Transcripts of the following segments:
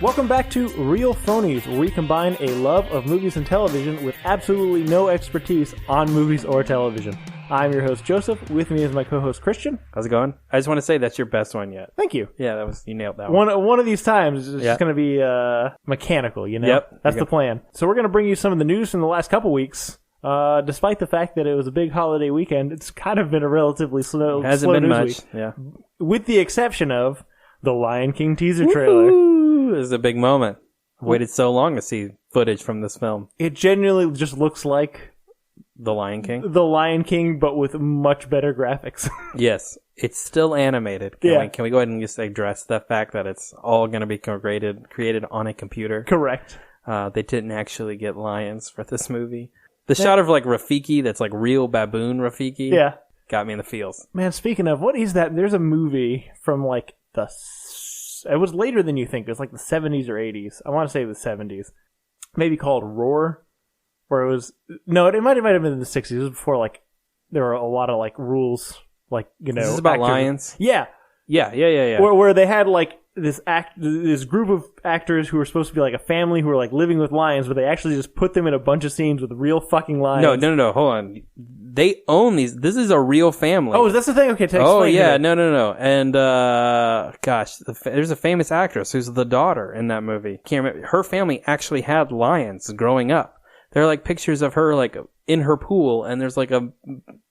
Welcome back to Real Phonies, where we combine a love of movies and television with absolutely no expertise on movies or television. I'm your host, Joseph. With me is my co-host, Christian. How's it going? I just want to say that's your best one yet. Thank you. Yeah, you nailed that one. One of these times is just going to be mechanical, you know? Yep. That's the plan. So we're going to bring you some of the news from the last couple weeks. Despite the fact that it was a big holiday weekend, it's kind of been a relatively slow Hasn't been news much, week. yeah. With the exception of the Lion King teaser trailer. Woo! This is a big moment. I've waited so long to see footage from this film. It genuinely just looks like The Lion King? The Lion King, but with much better graphics. Yes. It's still animated. Can we go ahead and just address the fact that it's all going to be created on a computer? Correct. They didn't actually get lions for this movie. The shot of like Rafiki, that's like real baboon Rafiki, got me in the feels. Man, speaking of, what is that? There's a movie from like it was later than you think. It was like the 70s or 80s. I want to say the 70s. Maybe called Roar. Where it was... No, it might have been in the 60s. It was before, like, there were a lot of, like, rules. Like, you know... This is about lions? Yeah. Yeah. Where they had, like, this group of actors who were supposed to be, like, a family who were, like, living with lions, but they actually just put them in a bunch of scenes with real fucking lions. No. Hold on. They own these. This is a real family. Oh, that's the thing? Okay, explain yeah. it. No. And, gosh, there's a famous actress who's the daughter in that movie. Can't remember. Her family actually had lions growing up. There are, like, pictures of her, like, in her pool, and there's, like, a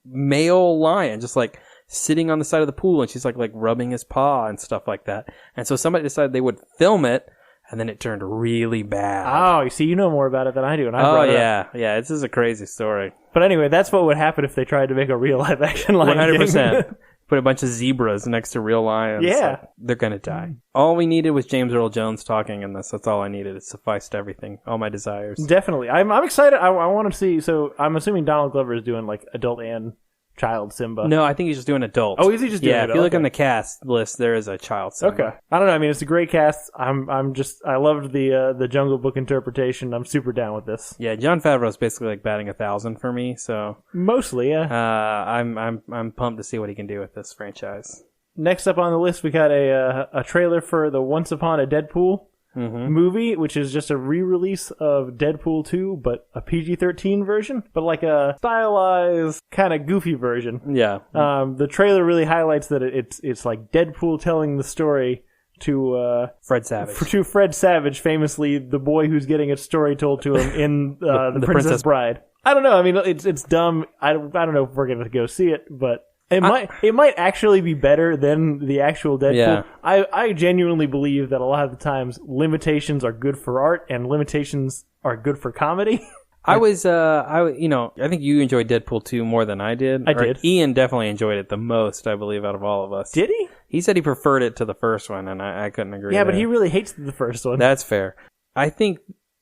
male lion just, like, sitting on the side of the pool, and she's, like rubbing his paw and stuff like that. And so somebody decided they would film it, and then it turned really bad. Oh, you see, you know more about it than I do, and I brought it up. Yeah, this is a crazy story. But anyway, that's what would happen if they tried to make a real live-action Lion 100%. King. Put a bunch of zebras next to real lions. Yeah. Like, they're gonna die. All we needed was James Earl Jones talking in this. That's all I needed. It sufficed everything. All my desires. Definitely. I'm excited. I want to see. So I'm assuming Donald Glover is doing like adult and child Simba. No, I think he's just doing adult. Oh, is he just doing adult? Yeah, if you look on the cast list, there is a child Simba. Okay. I don't know. I mean, it's a great cast. I loved the Jungle Book interpretation. I'm super down with this. Yeah, Jon Favreau is basically like batting 1,000 for me. So mostly, yeah. I'm pumped to see what he can do with this franchise. Next up on the list, we got a trailer for the Once Upon a Deadpool movie, which is just a re-release of Deadpool 2, but a PG-13 version, but like a stylized, kind of goofy version. Yeah. The trailer really highlights that it's like Deadpool telling the story to Fred Savage. To Fred Savage, famously the boy who's getting a story told to him in the Princess Bride. I don't know. I mean, it's dumb. I don't know if we're gonna go see it, but it might actually be better than the actual Deadpool. Yeah. I genuinely believe that a lot of the times limitations are good for art and limitations are good for comedy. I think you enjoyed Deadpool 2 more than I did. I did. Ian definitely enjoyed it the most, I believe, out of all of us. Did he? He said he preferred it to the first one, and I couldn't agree. Yeah, there. but he really hates the first one. That's fair. I think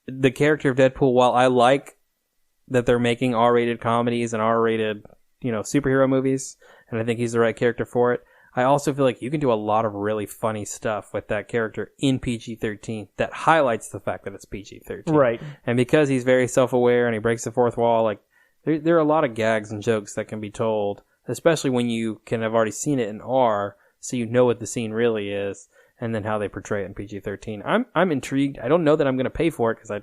the character of Deadpool, while I like that they're making R-rated comedies and R-rated, superhero movies, and I think he's the right character for it, I also feel like you can do a lot of really funny stuff with that character in PG-13 that highlights the fact that it's PG-13. Right. And because he's very self-aware and he breaks the fourth wall, like there are a lot of gags and jokes that can be told, especially when you can have already seen it in R, so you know what the scene really is, and then how they portray it in PG-13. I'm intrigued. I don't know that I'm going to pay for it because I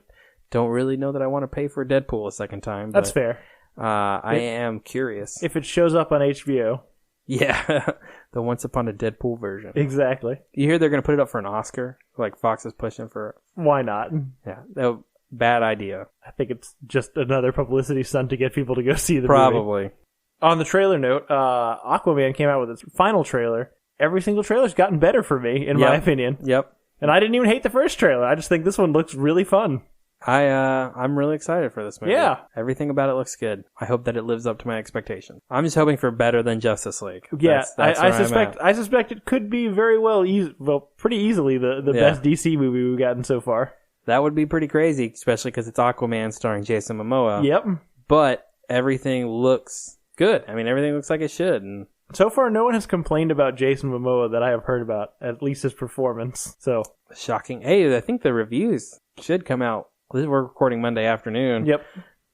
don't really know that I want to pay for Deadpool a second time. That's fair. I am curious. If it shows up on HBO. Yeah, the Once Upon a Deadpool version. Exactly. You hear they're going to put it up for an Oscar? Like Fox is pushing for it. Why not? Yeah, bad idea. I think it's just another publicity stunt to get people to go see the movie. Probably. On the trailer note, Aquaman came out with its final trailer. Every single trailer's gotten better for me, in my opinion. Yep. And I didn't even hate the first trailer. I just think this one looks really fun. I'm really excited for this movie. Yeah. Everything about it looks good. I hope that it lives up to my expectations. I'm just hoping for better than Justice League. Yeah, that's I suspect it could be very pretty easily the best DC movie we've gotten so far. That would be pretty crazy, especially because it's Aquaman starring Jason Momoa. Yep. But everything looks good. I mean, everything looks like it should. And so far, no one has complained about Jason Momoa that I have heard about, at least his performance. So shocking. Hey, I think the reviews should come out. We're recording Monday afternoon. Yep.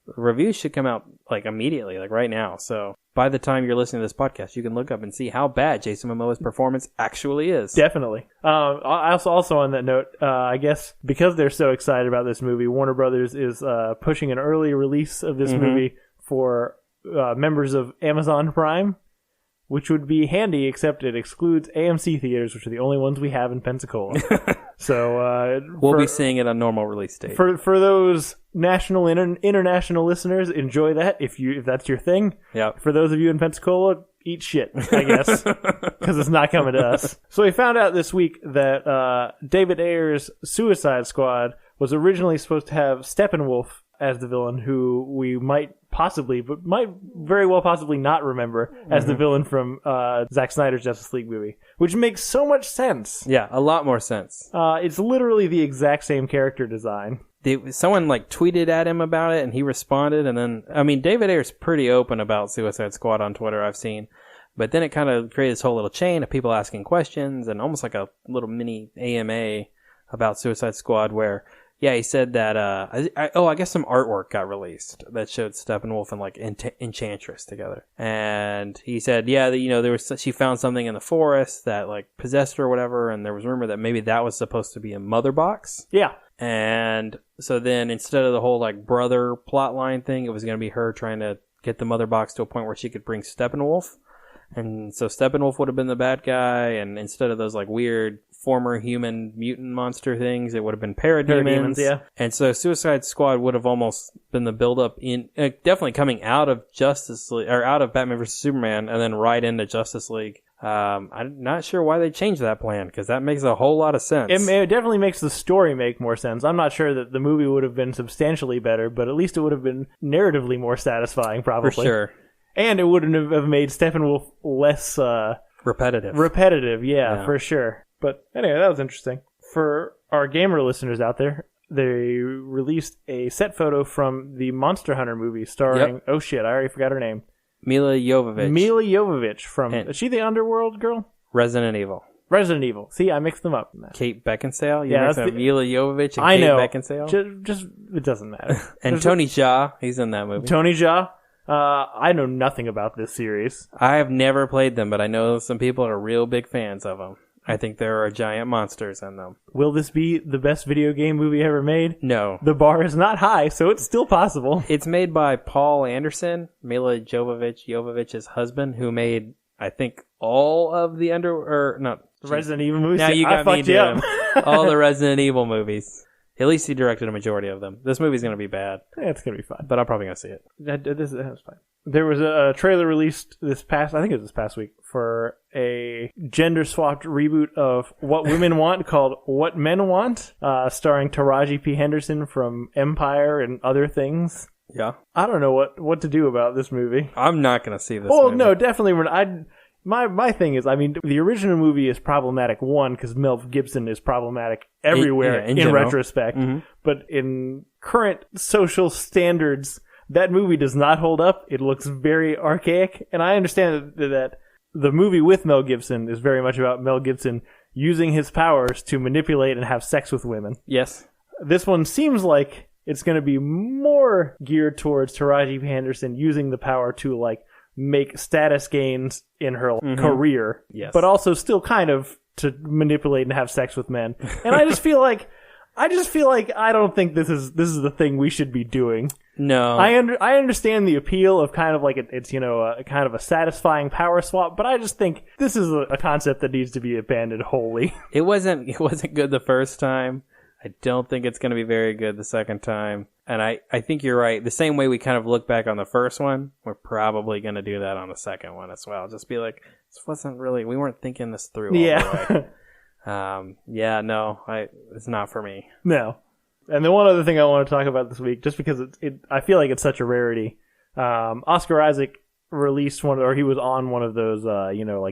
The reviews should come out like immediately, like right now. So, by the time you're listening to this podcast, you can look up and see how bad Jason Momoa's performance actually is. Definitely. Also on that note, I guess because they're so excited about this movie, Warner Brothers is pushing an early release of this movie for members of Amazon Prime, which would be handy, except it excludes AMC theaters, which are the only ones we have in Pensacola. So we'll be seeing it on normal release date. For those national and international listeners, enjoy that if that's your thing. Yeah. For those of you in Pensacola, eat shit, I guess, because it's not coming to us. So we found out this week that David Ayer's Suicide Squad was originally supposed to have Steppenwolf as the villain, who we might very well possibly not remember as the villain from Zack Snyder's Justice League movie, which makes so much sense. Yeah, a lot more sense. It's literally the exact same character design. Someone tweeted at him about it, and he responded, and then, David Ayer's pretty open about Suicide Squad on Twitter, I've seen, but then it kind of created this whole little chain of people asking questions, and almost like a little mini AMA about Suicide Squad, where yeah, he said that, I guess some artwork got released that showed Steppenwolf and, Enchantress together. And he said, yeah, she found something in the forest that, possessed her or whatever, and there was rumor that maybe that was supposed to be a mother box. Yeah. And so then instead of the whole, brother plotline thing, it was going to be her trying to get the mother box to a point where she could bring Steppenwolf. And so Steppenwolf would have been the bad guy, and instead of those, weird former human mutant monster things, it would have been parademons. Yeah. And so Suicide Squad would have almost been the build-up in definitely coming out of Justice League, or out of Batman vs. Superman, and then right into Justice League. I'm not sure why they changed that plan, because that makes a whole lot of sense. It definitely makes the story make more sense. I'm not sure that the movie would have been substantially better, but at least it would have been narratively more satisfying, probably. For sure. And it wouldn't have made Steppenwolf less repetitive, yeah, for sure. But anyway, that was interesting. For our gamer listeners out there, they released a set photo from the Monster Hunter movie starring, oh shit, I already forgot her name. Mila Jovovich from, is she the Underworld girl? Resident Evil. See, I mixed them up. Kate Beckinsale? You mixed up Mila Jovovich and Kate Beckinsale? Just it doesn't matter. And Tony Jaa, he's in that movie. Tony Jaa? I know nothing about this series. I have never played them, but I know some people are real big fans of them. I think there are giant monsters in them. Will this be the best video game movie ever made? No. The bar is not high, so it's still possible. It's made by Paul Anderson, Mila Jovovich's husband, who made, I think, all of the Resident Evil movies. Now you got me doing all the Resident Evil movies. At least he directed a majority of them. This movie's going to be bad. Yeah, it's going to be fine. But I'm probably going to see it. That's fine. There was a trailer released this past week, for a gender-swapped reboot of What Women Want called What Men Want, starring Taraji P. Henderson from Empire and other things. Yeah. I don't know what to do about this movie. I'm not going to see this movie. No, definitely. My thing is, the original movie is problematic, one, because Mel Gibson is problematic everywhere in retrospect. Mm-hmm. But in current social standards, that movie does not hold up. It looks very archaic. And I understand that the movie with Mel Gibson is very much about Mel Gibson using his powers to manipulate and have sex with women. Yes. This one seems like it's going to be more geared towards Taraji P. Henderson using the power to, make status gains in her career, yes, but also still kind of to manipulate and have sex with men. And I just feel like I don't think this is the thing we should be doing. No, I understand the appeal of kind of it's a kind of a satisfying power swap, but I just think this is a concept that needs to be abandoned wholly. It wasn't good the first time. I don't think it's going to be very good the second time. And I think you're right. The same way we kind of look back on the first one, we're probably going to do that on the second one as well. Just be like, we weren't thinking this through all the way. It's not for me. No. And the one other thing I want to talk about this week, just because I feel like it's such a rarity, Oscar Isaac released he was on one of those,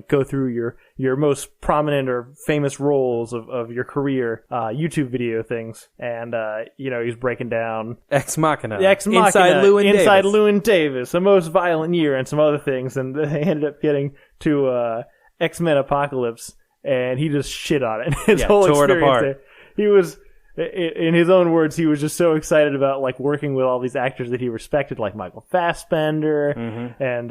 go through your most prominent or famous roles of your career, YouTube video things. And, he's breaking down Ex Machina. Inside Llewyn Davis, the most violent year, and some other things. And they ended up getting to, X-Men Apocalypse, and he just shit on it. His whole tore it experience apart. there. He was, in his own words, he was just so excited about like working with all these actors that he respected, like Michael Fassbender and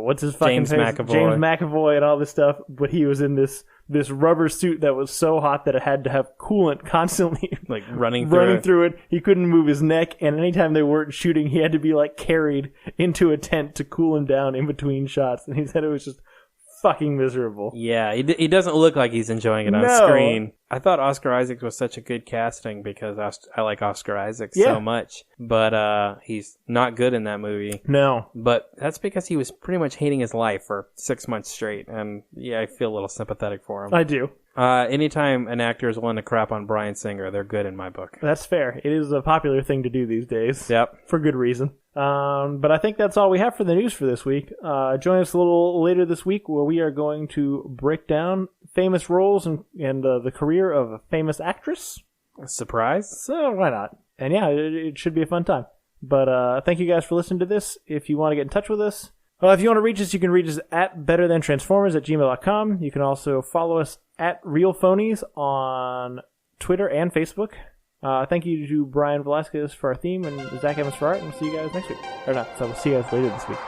what's his fucking James face? McAvoy. James McAvoy and all this stuff. But he was in this rubber suit that was so hot that it had to have coolant constantly Like running through it. He couldn't move his neck, and anytime they weren't shooting, he had to be like carried into a tent to cool him down in between shots. And he said it was just fucking miserable. Yeah, he doesn't look like he's enjoying it on screen. I thought Oscar Isaac was such a good casting because I like Oscar Isaac so much. But he's not good in that movie. No. But that's because he was pretty much hating his life for 6 months straight. And yeah, I feel a little sympathetic for him. I do. Anytime an actor is willing to crap on Bryan Singer, they're good in my book. That's fair. It is a popular thing to do these days. Yep. For good reason. But I think that's all we have for the news for this week. Join us a little later this week where we are going to break down famous roles and the career of a famous actress. Surprise? So why not? And yeah, it should be a fun time. But thank you guys for listening to this. If you want to get in touch with us, if you want to reach us, you can reach us at betterthantransformers@gmail.com. You can also follow us at RealPhonies on Twitter and Facebook. Thank you to Brian Velasquez for our theme and Zach Evans for art, and we'll see you guys next week. Or not, so we'll see you guys later this week.